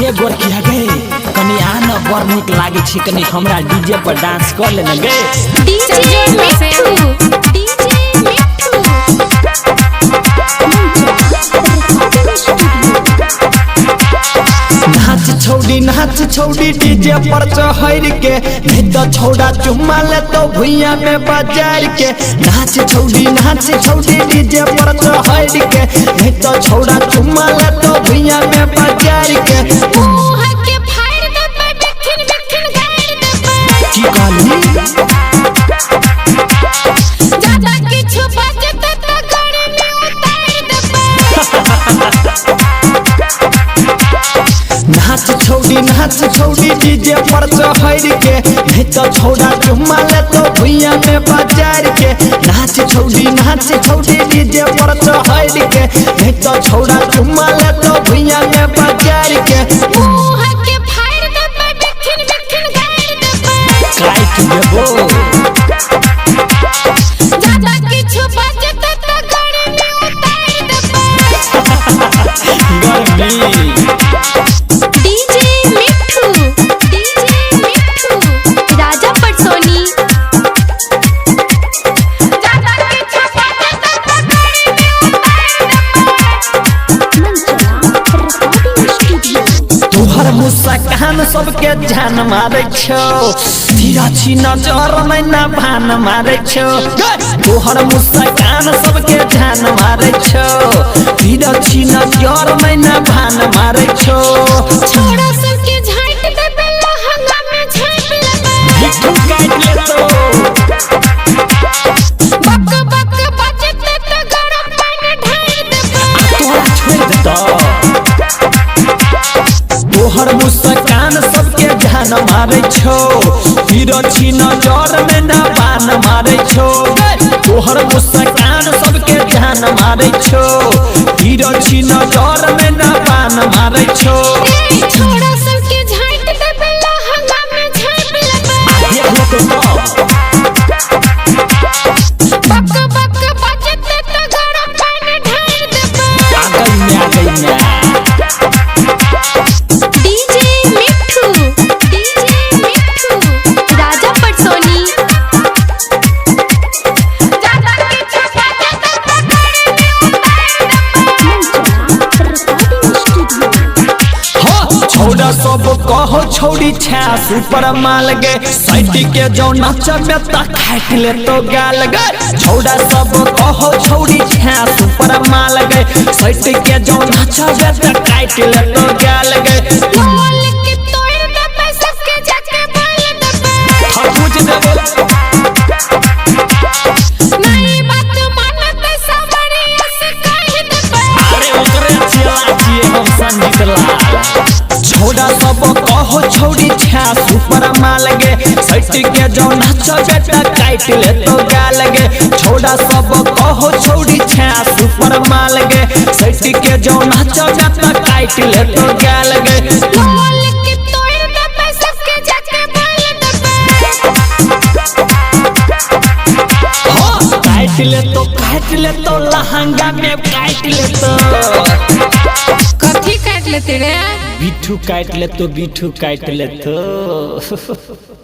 हे गोरखिया गे कनी आना बड़ नीक लागे छै कनी हमरा डीजे पर डांस कर लेना गे डीजे मिठू नाच छौड़ी डीजे पर चढ़ के नहीं तो छौड़ा चुम्मा ले तो भुइया में बाजार के नाच छौड़ी डीजे पर चढ़ के नहीं तो छौड़ा चुम्मा ले तो भुइया में बाजार के मुंह के फाड़ दे बखिन बखिन गाड़ दे की कहली ज्यादा किछु बजत त गड़ में उतार दे नाच छौड़ी डीजे पर चढ़ के नहीं तो छौड़ा चुम्मा ले तो भुइया में बाजार के नाच छौड़ी डीजे पर चढ़ के नहीं तो छौड़ा चुम्मा ले तो भुइया में बाजार के मुंह के फाड़ दे बखिन बखिन गाड़ दे काट देबो ज्यादा किछु बजत त गड़ में उतार दे गर्मी डीजे मिठू राजा पटसोनी ज्यादा किछु बजत त गड़ में तोहर मुस्कान सबके जान मारे छौ धीरा छी नजर में ना भान मारे छौ तोहर मुस्कान सबके जान मारे छौ धीरा छी नजर में ना भान मारे छौ छोड़ा सबके झांट दे बेला हंगा में झांप ले बिट्ठू काट ले तो बक बक बजत त गरम पानी ढाल दे तोहरा छोड़ देता तोहर मुस्कान सबके जान मारे छौ धीरा छी नजर में ना भान मारे छौ तोहर मुस्कान सबके जान मारे छौ धीरा छी नजर में ना भान मारे छौ छोड़ा सबके झांट दे बेला हंगा में झांप ले बक बक बजत त गरम पानी ढाल दे डीजे मिठू राजा पटसोनी ज्यादा किछु बजत त गड़ में छौड़ा सब कहो छौड़ी छा सुपर माल गे साइड के जो नचबे त काट ले तो गाल गे छौड़ा सब कहो छौड़ी छा सुपर माल गे साइड के जो नचबे त काट ले तो गाल गे लोल के तोड़ दे सबके जाके बोल दे बुझ देबो नहीं बात मानत सबरे से कह दे अरे ओकरे चला जिए हम संगीत ला छौड़ा सब कहो छौड़ी छा सुपर माल गे सट के जो नचबे त काट ले तो गाल गे छौड़ा सब कहो छौड़ी छा सुपर माल गे सट के जो नचबे त काट ले तो गाल गे लोल के तोड़ दे सबके जाके बोल दे काट ले तो लहंगा में काट ले तो कथी काट लेते रे बिट्ठू काट ले तो